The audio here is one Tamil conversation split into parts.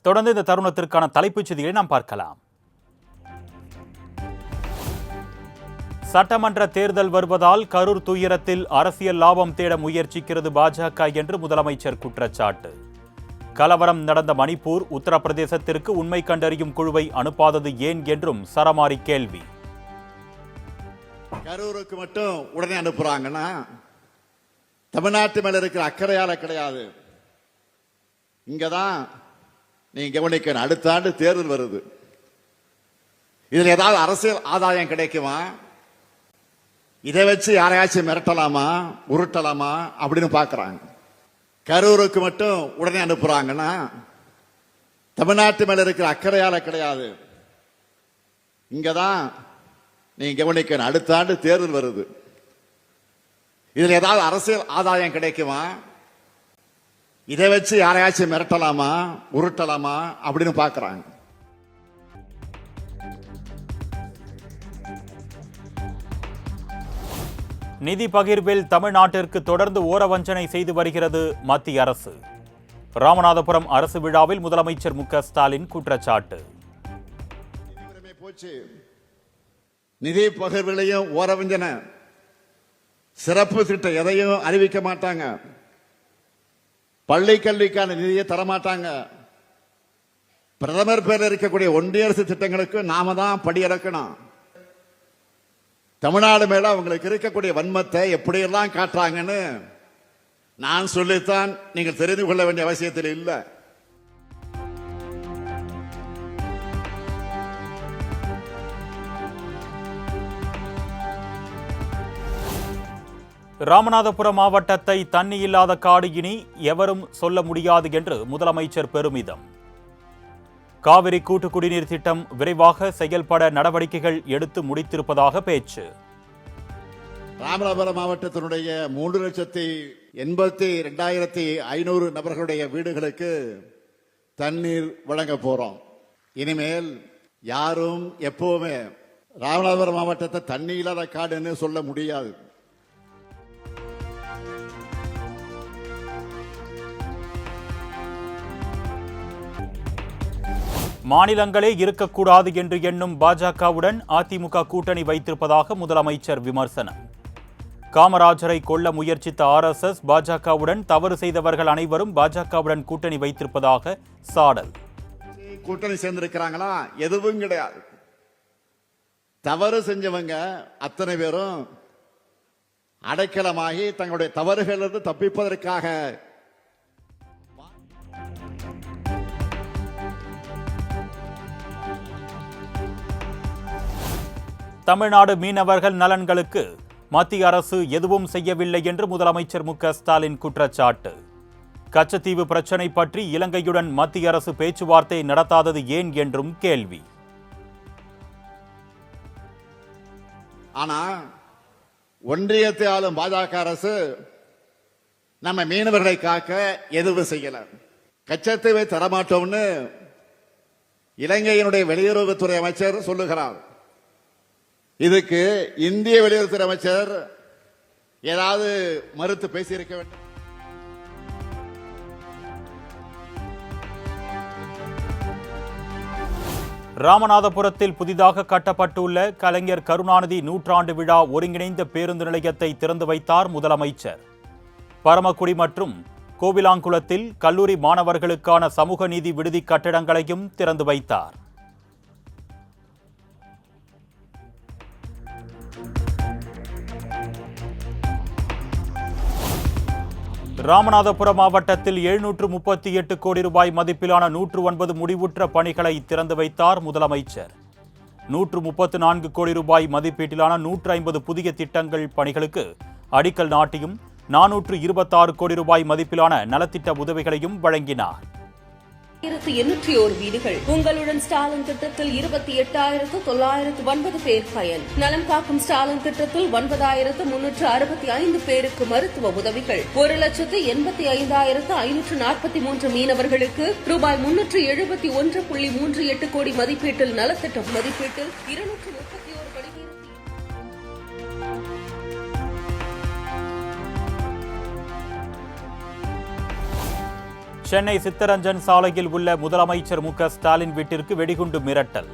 தொடர்ந்து இந்த தருணத்திற்கான தலைப்புச் செய்திகளை நாம் பார்க்கலாம். சட்டமன்ற தேர்தல் வருவதால் கரூர் துயரத்தில் அரசியல் லாபம் தேட முயற்சிக்கிறது பாஜக என்று முதலமைச்சர் குற்றச்சாட்டு. கலவரம் நடந்த மணிப்பூர், உத்தரப்பிரதேசத்திற்கு உண்மை கண்டறியும் குழுவை அனுப்பாதது ஏன் என்றும் சரமாரி கேள்வி. கரூருக்கு மட்டும் உடனே அனுப்புறாங்கன்னா தமிழ்நாட்டு மேல இருக்கிற அக்கறையால கிடையாது. இங்கதான் நீங்க கவனிக்கணும், அடுத்த ஆண்டு தேர்தல் வருது. இதுல ஏதாவது அரசியல் ஆதாயம் கிடைக்குமா? இதை வச்சு யாரையாச்சும் மிரட்டலாமா, உருட்டலாமா அப்படின்னு பாக்குறாங்க. கரூருக்கு மட்டும் உடனே அனுப்புறாங்கன்னா தமிழ்நாட்டு மேல இருக்கிற அக்கறையால கிடையாது. இங்கதான் நீங்க கவனிக்கணும், அடுத்த ஆண்டு தேர்தல் வருது. இதுல ஏதாவது அரசியல் ஆதாயம் கிடைக்குமா? இதை வச்சு யாரையாச்சும் மிரட்டலாமா, உருட்டலாமா அப்படின்னு பாக்குறாங்க. நிதி பகிர்வில் தமிழ்நாட்டிற்கு தொடர்ந்து ஓரவஞ்சனை செய்து வருகிறது மத்திய அரசு. ராமநாதபுரம் அரசு விழாவில் முதலமைச்சர் மு.க.ஸ்டாலின் குற்றச்சாட்டு. நிதி பகிர்விலையும் ஓரவஞ்சன, சிறப்பு திட்டம் எதையும் அறிவிக்க மாட்டாங்க, பள்ளி கல்விக்கான நிதியை தரமாட்டாங்க. பிரதமர் பேரில் இருக்கக்கூடிய ஒன்றிய அரசு திட்டங்களுக்கு நாம தான் படியிறக்கணும். தமிழ்நாடு மேல அவங்களுக்கு இருக்கக்கூடிய வன்மத்தை எப்படியெல்லாம் காட்டுறாங்கன்னு நான் சொல்லித்தான் நீங்கள் தெரிந்து கொள்ள வேண்டிய அவசியத்தில் இல்லை. ராமநாதபுரம் மாவட்டத்தை தண்ணி இல்லாத காடு இனி எவரும் சொல்ல முடியாது என்று முதலமைச்சர் பெருமிதம். காவிரி கூட்டு குடிநீர் திட்டம் விரைவாக செயல்பட நடவடிக்கைகள் எடுத்து முடித்திருப்பதாக பேச்சு. ராமநாதபுரம் மாவட்டத்தினுடைய 3,82,500 நபர்களுடைய வீடுகளுக்கு தண்ணீர் வழங்க போறோம். இனிமேல் யாரும் எப்பவுமே ராமநாதபுரம் மாவட்டத்தை தண்ணி இல்லாத காடுன்னு சொல்ல முடியாது. மாநிலங்களே இருக்கக்கூடாது என்று எண்ணும் பாஜகவுடன் அதிமுக கூட்டணி வைத்திருப்பதாக முதலமைச்சர் விமர்சனம். காமராஜரை கொல்ல முயற்சித்த RSS பாஜகவுடன் தவறு செய்தவர்கள் அனைவரும் பாஜகவுடன் கூட்டணி வைத்திருப்பதாக சாடல். கூட்டணி சேர்ந்திருக்கிறாங்களா? எதுவும் கிடையாது. தவறு செஞ்சவங்க அத்தனை பேரும் அடைக்கலமாகி தங்களுடைய தவறுகளிலிருந்து தப்பிப்பதற்காக தமிழ்நாடு மீனவர்கள் நலன்களுக்கு மத்திய அரசு எதுவும் செய்யவில்லை என்று முதலமைச்சர் மு.க.ஸ்டாலின் குற்றச்சாட்டு. கச்சத்தீவு பிரச்சினை பற்றி இலங்கையுடன் மத்திய அரசு பேச்சுவார்த்தை நடத்தாதது ஏன் என்றும் கேள்வி. ஆனா ஒன்றியத்தை ஆளும் பாஜக அரசு நம்ம மீனவர்களை காக்க எதுவும் செய்யல. கச்சத்தீவை தரமாட்டோம்னு இலங்கையினுடைய வெளியுறவுத்துறை அமைச்சர் சொல்லுகிறார். இதுக்கு இந்திய வெளியுறவுத்துறை அமைச்சர் ஏதாவது மறுத்து பேசியிருக்க வேண்டும். ராமநாதபுரத்தில் புதிதாக கட்டப்பட்டுள்ள கலைஞர் கருணாநிதி நூற்றாண்டு விழா ஒருங்கிணைந்த பேருந்து நிலையத்தை திறந்து வைத்தார் முதலமைச்சர். பரமக்குடி மற்றும் கோவிலாங்குளத்தில் கல்லூரி மாணவர்களுக்கான சமூக நீதி விடுதி கட்டிடங்களையும் திறந்து வைத்தார். ராமநாதபுரம் மாவட்டத்தில் 738 கோடி ரூபாய் மதிப்பிலான 109 முடிவுற்ற பணிகளை திறந்து வைத்தார் முதலமைச்சர். 134 கோடி ரூபாய் மதிப்பீட்டிலான 150 புதிய திட்டங்கள் பணிகளுக்கு அடிக்கல் நாட்டியும் 426 கோடி ரூபாய் மதிப்பிலான நலத்திட்ட உதவிகளையும் வழங்கினார். 1801 வீடுகள். உங்களுடன் ஸ்டாலின் திட்டத்தில் 28,909 பேர் பயன். நலம் காக்கும் ஸ்டாலின் திட்டத்தில் 9,365 பேருக்கு மருத்துவ உதவிகள். 1,85,543 மீனவர்களுக்கு ரூபாய் 371.38 கோடி மதிப்பீட்டில் நலத்திட்ட மதிப்பீட்டில் 231 படிகள். சென்னை சித்தரஞ்சன் சாலையில் உள்ள முதலமைச்சர் மு க ஸ்டாலின் வீட்டிற்கு வெடிகுண்டு மிரட்டல்.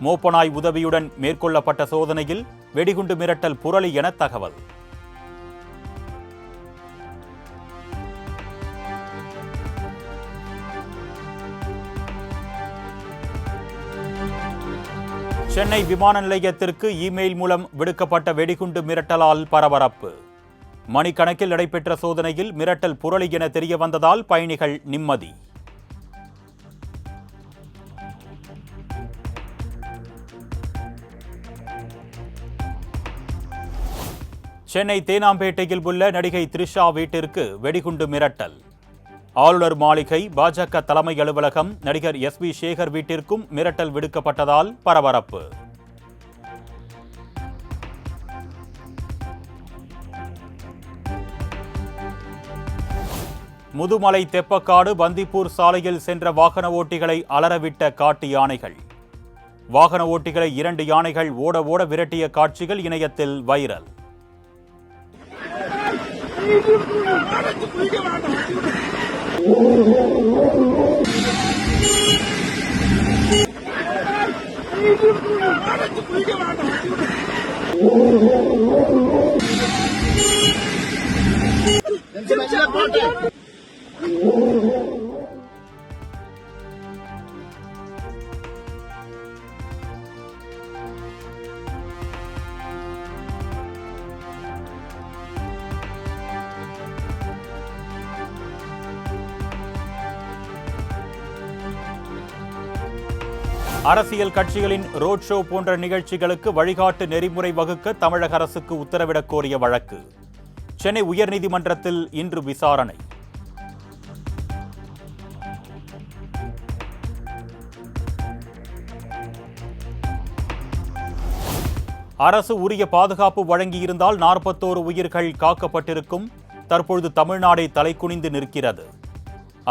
மோப்பனாய் உதவியுடன் மேற்கொள்ளப்பட்ட சோதனையில் வெடிகுண்டு மிரட்டல் புரளி என தகவல். சென்னை விமான நிலையத்திற்கு இமெயில் மூலம் விடுக்கப்பட்ட வெடிகுண்டு மிரட்டலால் பரபரப்பு. மணிக்கணக்கில் நடைபெற்ற சோதனையில் மிரட்டல் புரளி என தெரிய வந்ததால் பயணிகள் நிம்மதி. சென்னை தேனாம்பேட்டையில் உள்ள நடிகை த்ரிஷா வீட்டிற்கு வெடிகுண்டு மிரட்டல். ஆளுநர் மாளிகை, பாஜக தலைமை அலுவலகம், நடிகர் எஸ்.வி. சேகர் வீட்டிற்கும் மிரட்டல் விடுக்கப்பட்டதால் பரபரப்பு. முதுமலை தெப்பக்காடு பந்திப்பூர் சாலையில் சென்ற வாகன ஓட்டிகளை அலறவிட்ட காட்டு யானைகள். வாகன ஓட்டிகளை 2 யானைகள் ஓட ஓட விரட்டிய காட்சிகள் இணையத்தில் வைரல். அரசியல் கட்சிகளின் ரோட் ஷோ போன்ற நிகழ்ச்சிகளுக்கு வழிகாட்டு நெறிமுறை வகுக்க தமிழக அரசுக்கு உத்தரவிடக் கோரிய வழக்கு சென்னை உயர்நீதிமன்றத்தில் இன்று விசாரணை. அரசு உரிய பாதுகாப்பு வழங்கியிருந்தால் 41 உயிர்கள் காக்கப்பட்டிருக்கும். தற்பொழுது தமிழ்நாடே தலைகுனிந்து நிற்கிறது.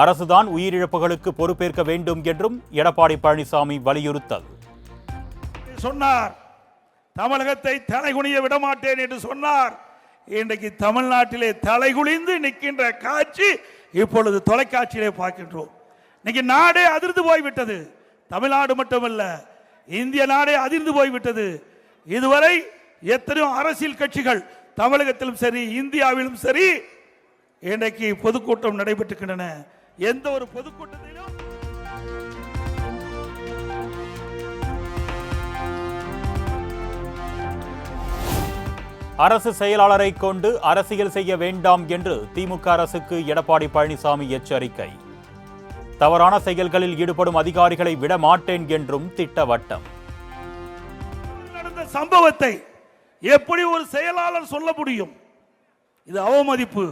அரசுதான் உயிரிழப்புகளுக்கு பொறுப்பேற்க வேண்டும் என்றும் எடப்பாடி பழனிசாமி வலியுறுத்தல். சொன்னார், தமிழகத்தை தலைகுனிய விடமாட்டேன் என்று சொன்னார். இன்றைக்கு தமிழ்நாட்டிலே தலைகுனிந்து நிற்கின்ற காட்சி இப்பொழுது தொலைக்காட்சியிலே பார்க்கின்றோம். இன்னைக்கு நாடே அதிர்ந்து போய்விட்டது. தமிழ்நாடு மட்டுமல்ல, இந்திய நாடே அதிர்ந்து போய்விட்டது. இதுவரை எத்தனையோ அரசியல் கட்சிகள் தமிழகத்திலும் சரி இந்தியாவிலும் சரி இன்றைக்கு பொதுக்கூட்டம் நடைபெற்றுகின்றன. எந்த ஒரு பொதுக்கூட்டத்திலும் அரசு செயலாளரை கொண்டு அரசியல் செய்ய வேண்டாம் என்று திமுக அரசுக்கு எடப்பாடி பழனிசாமி எச்சரிக்கை. தவறான செயல்களில் ஈடுபடும் அதிகாரிகளை விட மாட்டேன் என்றும் திட்டவட்டம். நடந்த சம்பவத்தை எப்படி ஒரு செயலாளர் சொல்ல முடியும்? இது அவமதிப்பு.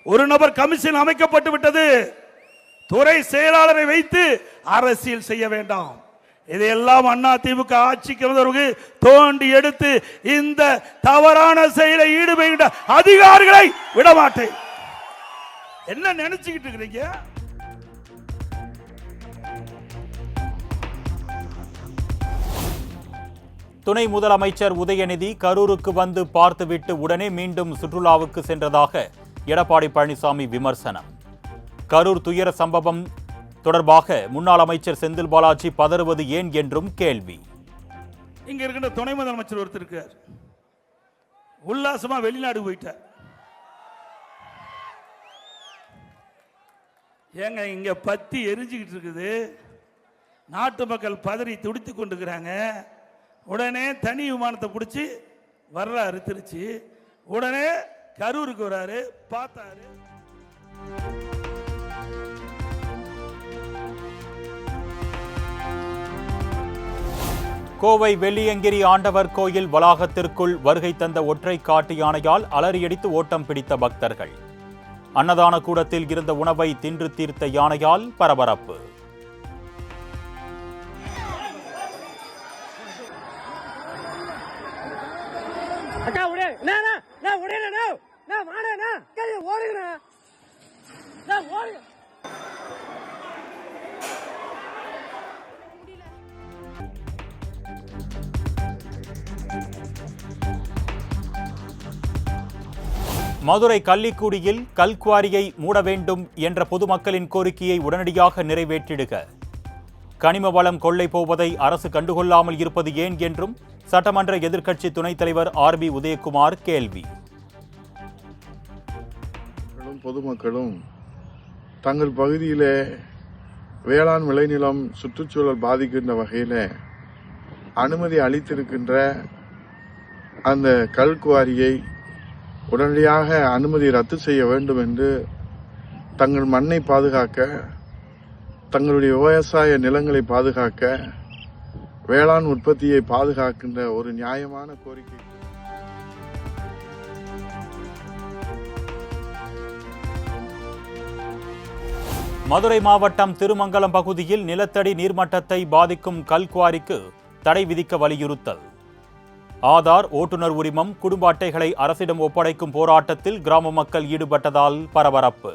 ஒரு நபர் கமிஷன் அமைக்கப்பட்டு விட்டது. துறை செயலாளரை வைத்து அரசியல் செய்ய வேண்டாம். இதையெல்லாம் அண்ணா திமுக ஆட்சிக்கு வந்தவர்கள் தோண்டி எடுத்து இந்த தவறான செயலை ஈடுபடுகின்ற அதிகாரிகளை விடமாட்டேன். என்ன நினைச்சுக்கிட்டு இருக்கிறீங்க? துணை முதலமைச்சர் உதயநிதி கரூருக்கு வந்து பார்த்துவிட்டு உடனே மீண்டும் சுற்றுலாவுக்கு சென்றதாக எடப்பாடி பழனிசாமி விமர்சனம். கரூர் துயர சம்பவம் தொடர்பாக முன்னாள் அமைச்சர் செந்தில் பாலாஜி பதறுவது ஏன் என்றும் கேள்வி. இங்க இருக்கின்ற துணை முதலமைச்சர் ஒருத்தர் இருக்கார், உல்லாசமா வெளிநாடு போயிட்டார். ஏங்க இங்க பத்தி எரிஞ்சுக்கிட்டு இருக்குது, நாட்டு மக்கள் பதறி துடித்து கொண்டிருக்கிறாங்க. உடனே தனி விமானத்தை பிடிச்சி வர்றாரு திருச்சி. உடனே கரூருக்கு வராரு, பார்த்தாரு. கோவை வெள்ளியங்கிரி ஆண்டவர் கோயில் வளாகத்திற்குள் வருகை தந்த ஒற்றை காட்டு யானையால் அலறியடித்து ஓட்டம் பிடித்த பக்தர்கள். அன்னதான கூடத்தில் இருந்த உணவை தின்று தீர்த்த யானையால் பரபரப்பு. மதுரை கள்ளிக்குடியில் கல்குவாரியை மூட வேண்டும் என்ற பொதுமக்களின் கோரிக்கையை உடனடியாக நிறைவேற்றிடுக. கனிம வளம் கொள்ளை போவதை அரசு கண்டுகொள்ளாமல் இருப்பது ஏன் என்றும் சட்டமன்ற எதிர்க்கட்சி துணைத் தலைவர் RB உதயகுமார் கேள்வி. பொதுமக்களும் தங்கள் பகுதியிலே வேளாண் விளைநிலம் சுற்றுச்சூழல் பாதிக்கின்ற வகையில் அனுமதி அளித்திருக்கின்ற அந்த கல்குவாரியை உடனடியாக அனுமதி ரத்து செய்ய வேண்டும் என்று தங்கள் மண்ணை பாதுகாக்க, தங்களுடைய விவசாய நிலங்களை பாதுகாக்க, வேளாண் உற்பத்தியை பாதுகாக்கின்ற ஒரு நியாயமான கோரிக்கை. மதுரை மாவட்டம் திருமங்கலம் பகுதியில் நிலத்தடி நீர்மட்டத்தை பாதிக்கும் கல்குவாரிக்கு தடை விதிக்க வலியுறுத்தல். ஆதார், ஓட்டுநர் உரிமம், குடும்ப அட்டைகளை அரசிடம் ஒப்படைக்கும் போராட்டத்தில் கிராம மக்கள் ஈடுபட்டதால் பரபரப்பு.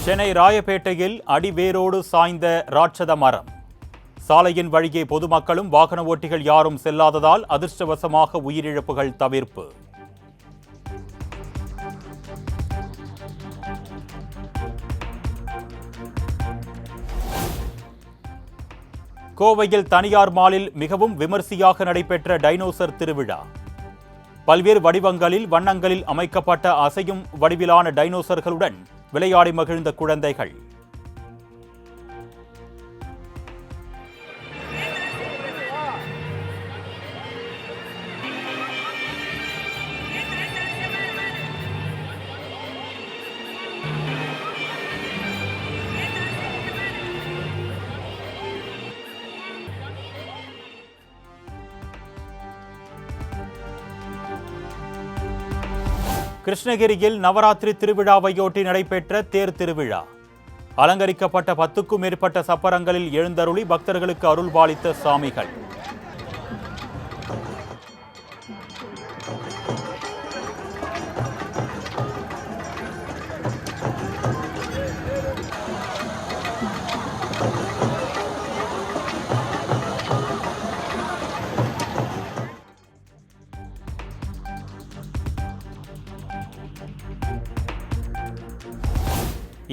சென்னை ராயப்பேட்டையில் அடிவேரோடு சாய்ந்த ராட்சத மரம். சாலையின் வழியே பொதுமக்களும் வாகன ஓட்டிகள் யாரும் செல்லாததால் அதிர்ஷ்டவசமாக உயிரிழப்புகள் தவிர்ப்பு. கோவையில் தனியார் மாலில் மிகவும் விமர்சையாக நடைபெற்ற டைனோசர் திருவிழா. பல்வேறு வடிவங்களில், வண்ணங்களில் அமைக்கப்பட்ட அசையும் வடிவிலான டைனோசர்களுடன் விளையாடி மகிழ்ந்த குழந்தைகள். கிருஷ்ணகிரியில் நவராத்திரி திருவிழாவையொட்டி நடைபெற்ற தேர் திருவிழா. அலங்கரிக்கப்பட்ட 10க்கும் மேற்பட்ட சப்பரங்களில் எழுந்தருளி பக்தர்களுக்கு அருள்பாலித்த சாமிகள்.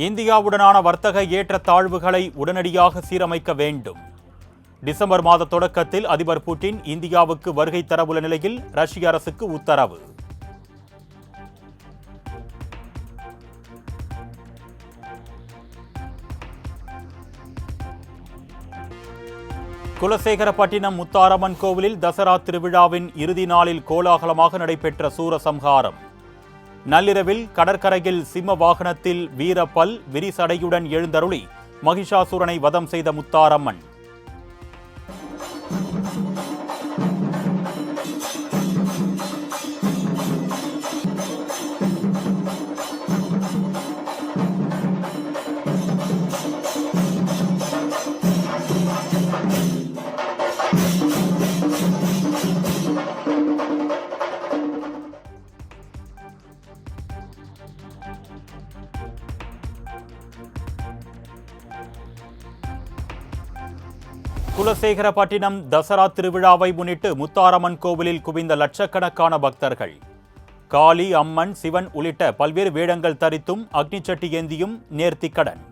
இந்தியாவுடனான வர்த்தக ஏற்றத்தாழ்வுகளை உடனடியாக சீரமைக்க வேண்டும். டிசம்பர் மாத தொடக்கத்தில் அதிபர் புட்டின் இந்தியாவுக்கு வருகை தரவுள்ள நிலையில் ரஷ்ய அரசுக்கு உத்தரவு. குலசேகரப்பட்டினம் முத்தாரம்மன் கோவிலில் தசரா திருவிழாவின் இறுதி நாளில் கோலாகலமாக நடைபெற்ற சூரசம்ஹாரம். நள்ளிரவில் கடற்கரையில் சிம்ம வாகனத்தில் வீரப்பல் விரிசடையுடன் எழுந்தருளி மகிஷாசுரனை வதம் செய்த முத்தாரம்மன். குலசேகரப்பட்டினம் தசரா திருவிழாவை முன்னிட்டு முத்தாரம்மன் கோவிலில் குவிந்த லட்சக்கணக்கான பக்தர்கள். காளி, அம்மன், சிவன் உள்ளிட்ட பல்வேறு வேடங்கள் தரித்தும் அக்னி சட்டி ஏந்தியும் நேர்த்திக்கடன்.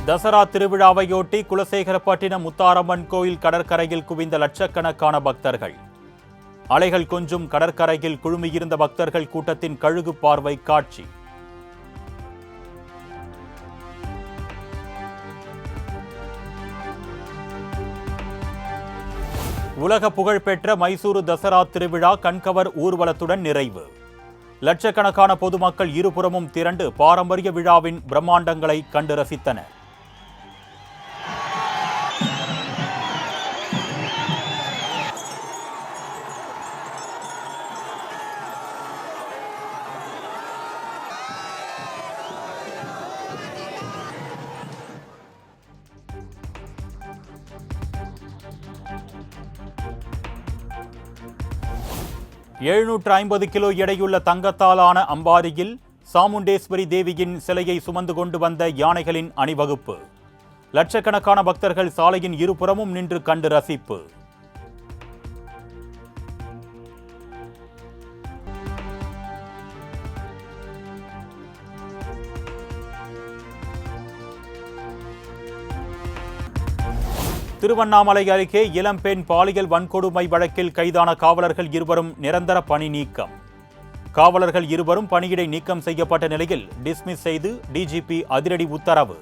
தசரா திருவிழாவையொட்டி குலசேகரப்பட்டினம் முத்தாரம்மன் கோயில் கடற்கரையில் குவிந்த லட்சக்கணக்கான பக்தர்கள். அலைகள் கொஞ்சும் கடற்கரையில் குழுமியிருந்த பக்தர்கள் கூட்டத்தின் கழுகு பார்வை காட்சி. உலக புகழ்பெற்ற மைசூரு தசரா திருவிழா கண்கவர் ஊர்வலத்துடன் நிறைவு. லட்சக்கணக்கான பொதுமக்கள் இருபுறமும் திரண்டு பாரம்பரிய விழாவின் பிரம்மாண்டங்களை கண்டு ரசித்தனர். $750 கிலோ எடையுள்ள தங்கத்தாலான அம்பாரியில் சாமுண்டேஸ்வரி தேவியின் சிலையை சுமந்து கொண்டு வந்த யானைகளின் அணிவகுப்பு. லட்சக்கணக்கான பக்தர்கள் சாலையின் இருபுறமும் நின்று கண்டு ரசிப்பு. திருவண்ணாமலை அருகே இளம்பெண் பாலியல் வன்கொடுமை வழக்கில் கைதான காவலர்கள் இருவரும் நிரந்தர பணி நீக்கம். காவலர்கள் இருவரும் பணியிடை நீக்கம் செய்யப்பட்ட நிலையில் டிஸ்மிஸ் செய்து டிஜிபி அதிரடி உத்தரவு.